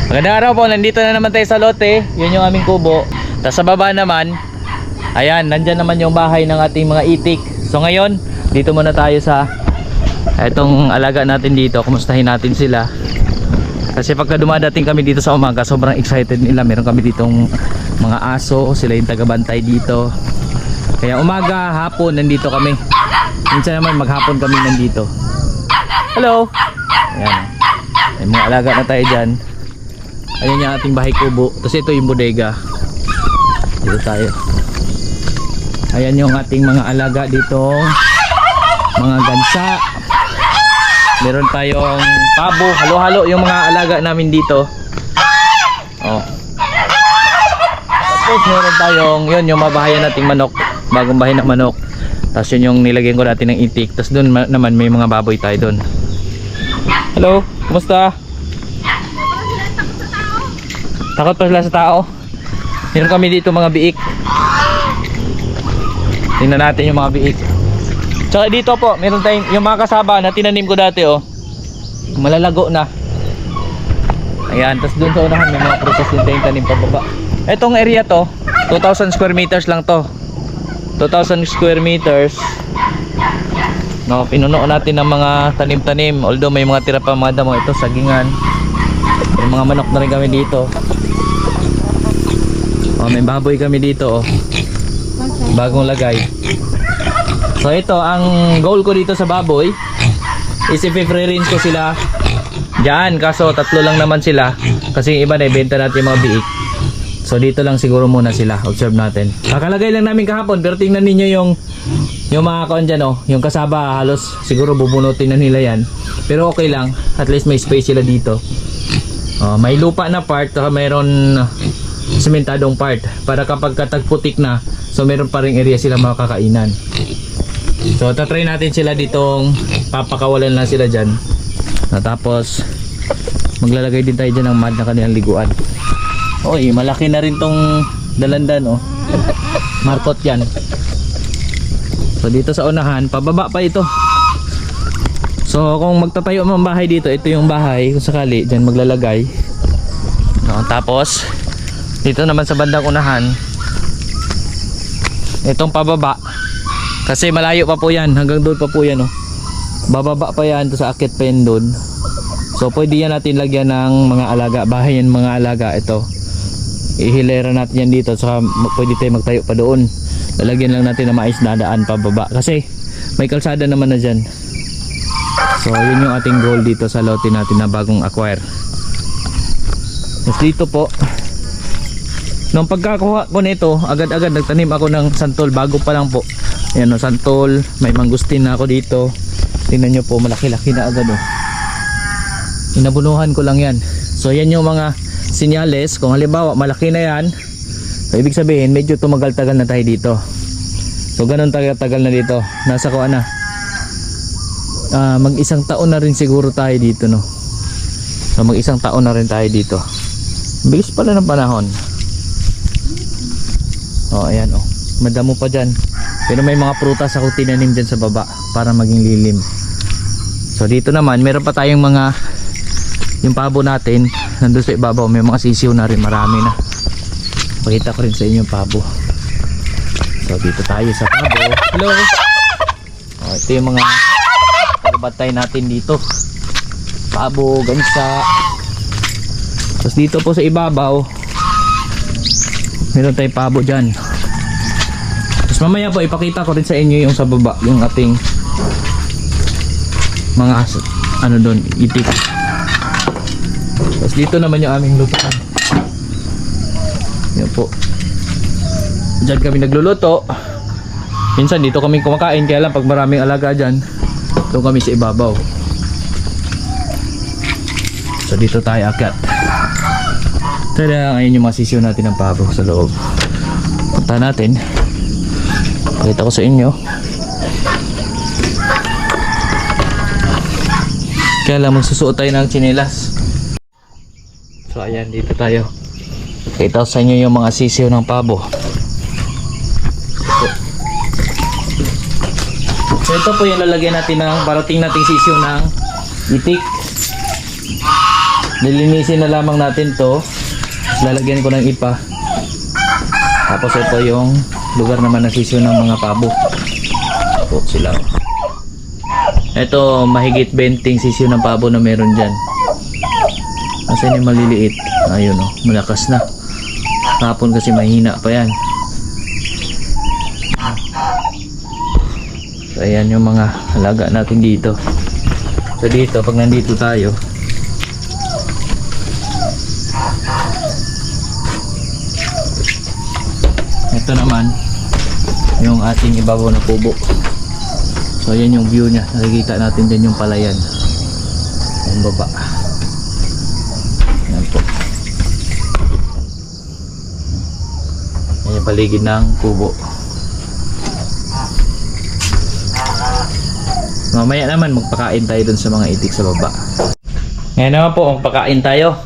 Magandang araw po, nandito na naman tayo sa lote. Yun yung aming kubo. Tapos sa baba naman, ayan, nandyan naman yung bahay ng ating mga itik. So ngayon, dito muna tayo sa itong alaga natin dito. Kumustahin natin sila. Kasi pagka dumadating kami dito sa umaga, sobrang excited nila. Meron kami ditong mga aso, sila yung tagabantay dito. Kaya umaga, hapon, nandito kami. Minsan naman maghapon kami nandito. Hello! Ayan, may mga alaga na tayo dyan. Ayan yung ating bahay kubo. Tapos ito yung bodega. Dito tayo. Ayan yung ating mga alaga dito. Mga gansa. Meron tayong pabo. Halo-halo yung mga alaga namin dito. Oh. Tapos meron tayong, yun yung mabahayan nating manok. Bagong bahay na manok. Tapos yun yung nilagyan ko natin ng itik. Tapos doon naman may mga baboy tayo doon. Hello, kumusta? Takot pa sila sa tao. Meron kami dito mga biik. Tingnan natin yung mga biik. Tsaka dito po, meron tayong yung mga kasaba na tinanim ko dati, oh. Malalago na. Ayan, tapos dun sa unahan may mga prutas din tayong tanim pababa. Etong area to, 2,000 square meters lang to. 2,000 square meters. No, pinuno natin ng mga tanim-tanim. Although may mga tira pa mga damo, ito sagingan. May mga manok na rin kami dito. Oh, may baboy kami dito, oh. Bagong lagay. So ito, ang goal ko dito sa baboy is i-free range ko sila diyan, kaso tatlo lang naman sila kasi yung iba na ibenta natin yung mga biik. So dito lang siguro muna sila, observe natin. Kakalagay lang namin kahapon, pero tingnan ninyo yung mga kaon dyan, oh. Yung kasaba halos siguro bubunutin na nila yan, pero okay lang, at least may space sila dito. May lupa na part, saka mayroon sementadong part para kapag katagputik na, so meron pa ring area sila makakainan. So tatry natin sila ditong papakawalan lang sila dyan. Tapos maglalagay din tayo dyan ng mud na kanilang liguan. Oy, malaki na rin tong dalandan, oh. Markot yan. So dito sa unahan, pababa pa ito. So kung magtatayo ng bahay dito, ito yung bahay kung sakali dyan maglalagay. Tapos dito naman sa bandang unahan, itong pababa, kasi malayo pa po yan, hanggang doon pa po yan, oh. Bababa pa yan to sa akit pa yan doon. So pwede yan natin lagyan ng mga alaga, bahay yan mga alaga. Ito ihilera natin yan dito, saka pwede tayo magtayo pa doon. Lalagyan lang natin na mais na daan pababa kasi may kalsada naman na dyan. So yun yung ating goal dito sa lote natin na bagong acquire. Tapos dito po, nung pagkakuha ko nito, agad-agad nagtanim ako ng santol. Bago pa lang po. Ayan, o, santol. May mangustin na ako dito. Tingnan nyo po, malaki-laki na agad, oh. Inabunuhan ko lang yan. So yan yung mga sinyales. Kung halimbawa malaki na yan, so ibig sabihin medyo tumagal-tagal na tayo dito. So ganun tagal-tagal na dito. Nasa kuha na, mag-isang taon na rin siguro tayo dito, no. So mag-isang taon na rin tayo dito. Bilis pala ng panahon. Oh, ayan, oh. Madamo pa dyan. Pero may mga prutas ako tinanim dyan sa baba para maging lilim. So dito naman, meron pa tayong mga, yung pabo natin nandun sa ibabaw, may mga sisiw na rin, marami na. Pakita ko rin sa inyo yung pabo. So dito tayo sa pabo. Hello. Oh, ito yung mga pagbatay natin dito. Pabo, gansa. Tapos dito po sa ibabaw, meron tayong pabo dyan. Tapos mamaya po ipakita ko rin sa inyo yung sa baba, yung ating mga ano doon, itik. Tapos dito naman yung aming lutuan. Yan po, dyan kami nagluluto. Minsan dito kami kumakain, kaya lang pag maraming alaga dyan, doon kami sa ibabaw. So dito tayo akyat. Tada, ayun yung mga sisiyo natin ng pabo sa loob. Punta natin. Pakita ko sa inyo. Kaya lang magsusuot tayo ng tsinelas. So ayan, dito tayo. Pakita ko sa inyo yung mga sisiyo ng pabo. So ito po yung lalagyan natin ng parating nating sisiyo ng itik. Lilinisin na lamang natin to. Lalagyan ko ng ipa. Tapos ito yung lugar naman na sisyo ng mga pabo. Ito sila. Ito mahigit 20 sisyo ng pabo na meron dyan. Kasi yung maliliit. Ayun oh, malakas na. Kapon kasi mahina pa yan. So ayan yung mga alaga natin dito. So dito, pag nandito tayo, ito naman yung ating ibabaw na kubo. So ayan yung view nya. Nakikita natin din yung palayan. Yung baba. Ayan po. Ayan yung paligid ng kubo. Mamaya naman magpakain tayo dun sa mga itik sa baba. Ngayon naman po, magpakain tayo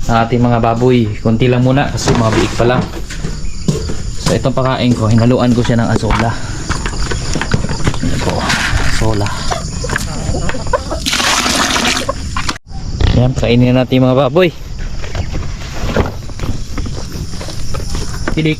sa ating mga baboy. Kunti lang muna kasi mga biik pa lang. So itong pakain ko, hinaluan ko siya ng asola. Ito po, asola. Yan, pakainin natin mga baboy. Tidik.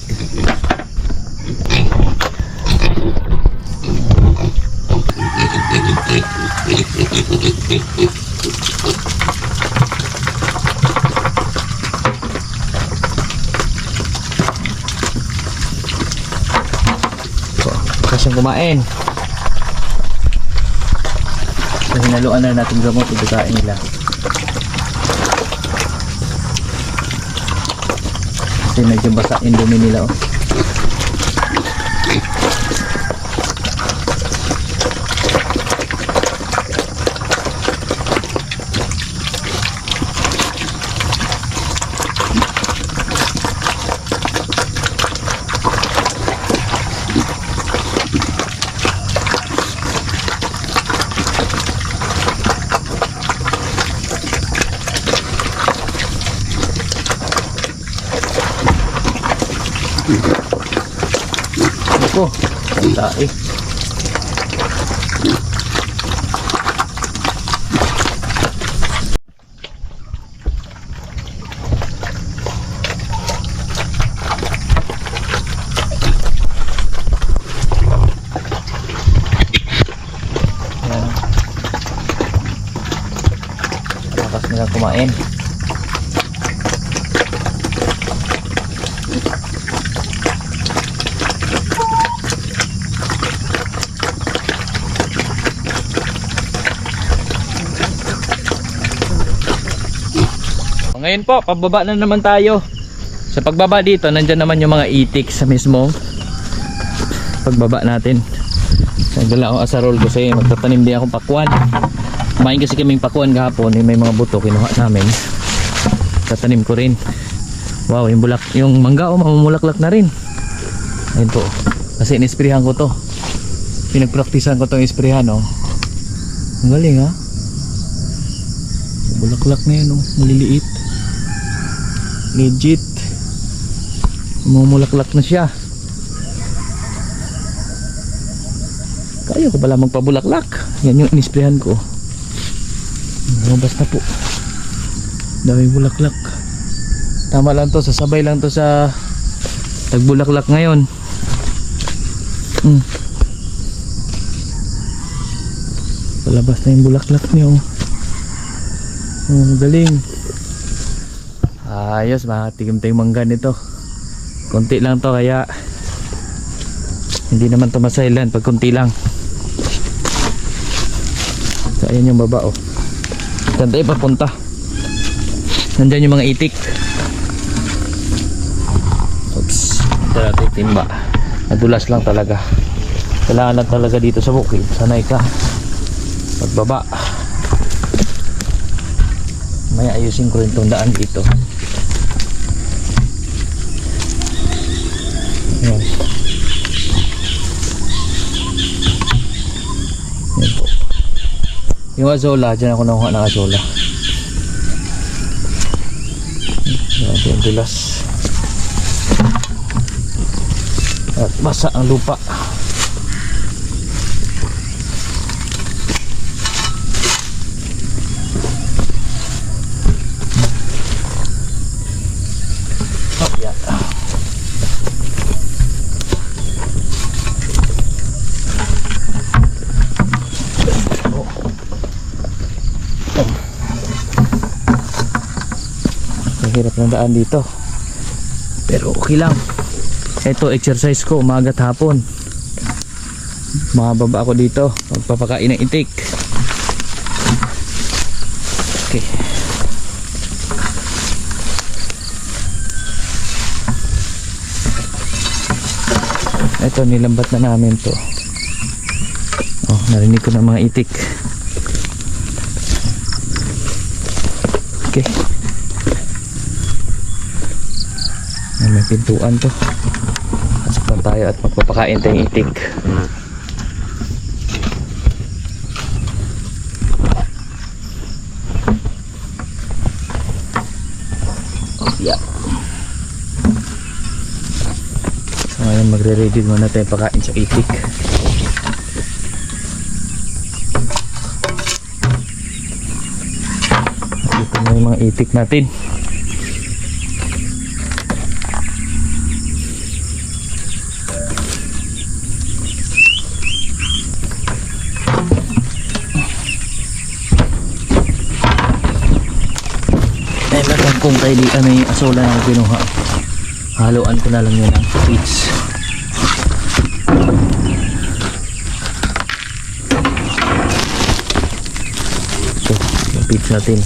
Siyang kumain. So hinaluan na natin gamot, ibigay nila. Kasi medyo basa yung dumi nila oh. Ito, ang tae. Ayan. Lakas nila kumain. Ngayon po, pababa na naman tayo. Sa pagbaba dito, nandyan naman yung mga itik sa mismong pagbaba natin. Nagdala ako asarol kasi magtatanim din akong pakwan. Kumain kasi kaming pakwan kahapon, may mga buto kinuha namin. Tatanim ko rin. Wow, yung mangga mamumulaklak na rin. Ayun po. Kasi inisprehan ko to. Pinagpraktisan ko tong isprehan oh. Ang galing ha. Bulaklak na yan oh, maliliit. Legit. Mamumulaklak na siya. Kaya ko pala magpabulaklak. Yan yung inisprehan ko. Lumabas na po. Daming bulaklak. Tama lang to, sasabay lang to sa tagbulaklak ngayon. Palabas na yung bulaklak niyo. Oh, galing. Ayos, makatigim-tigim mangga nito. Konti lang to kaya hindi naman to masailan pag konti lang. So ayan yung baba oh. Saan tayo papunta? Nandyan yung mga itik. Oops, ito natin timba. Nadulas lang talaga. Kailangan lang talaga dito sa bukid. Sanay ka pagbaba. May ayusin ko rin itong daan dito. Ayan. Ayan po. Yung azola, dyan ako nakuha ng azola. Ayan, yung dulas. At basa ang lupa. Mahirap ng daan dito. Pero okay lang. Ito exercise ko umaga at hapon. Mababa ako dito. Magpapakain ng itik. Okay. Ito nilambat na namin to. Oh, narinig ko ng mga itik. Okay. May pintuan to. Pasok lang tayo at magpapakain tayong itik. Oh, yeah. So ngayon magre-ready muna tayo pakain sa itik. Ito na yung mga itik natin. Kung tayo di may asola na pinuha, haluan ko na lang yun ang feeds. Ito yung feeds natin.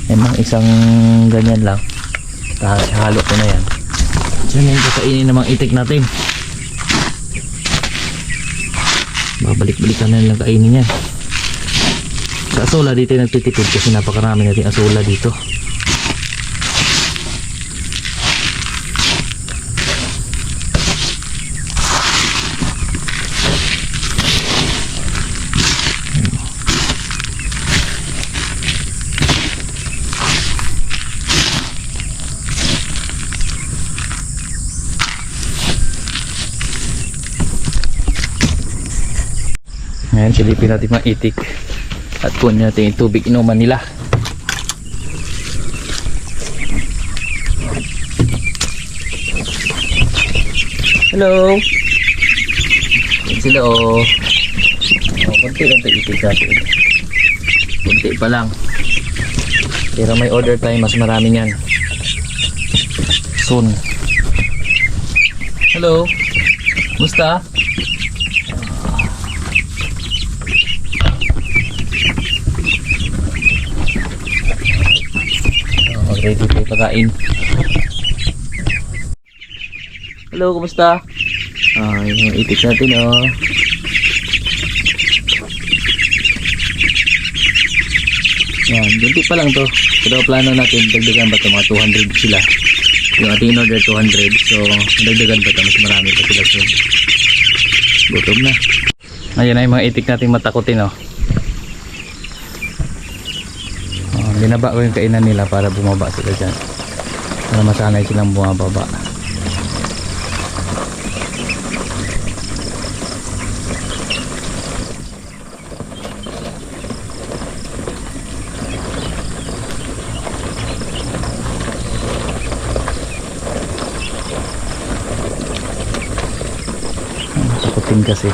Yan lang, isang ganyan lang, tapos halo ko na yan. Diyan yung kakainin ng mga itik natin. Babalik-balikan na lang kainin yan. Sa asola dito nagtitipid kasi napakarami natin asola dito. Ngayon silipin natin mga itik at kunin natin yung tubig inuman nila. Hello! Yan sila oh. Kunti lang ito itik natin. Kunti pa lang. Pero may order tayo, mas marami yan. Soon. Hello! Musta? Ready tayo pagkain. Hello, kumusta? Yung itik natin oh. Yan, bunti pa lang to. Pero plano natin, dagdagan ba ito? Mga 200 sila. Yung ating in-order 200. So, dagdagan ba ito? Mas marami pa sila soon. Gutom na. Ayan na yung mga itik natin matakutin oh. Binaba ko yung kainan nila para bumaba sila dyan, para masanay silang bumababa. Takutin kasi.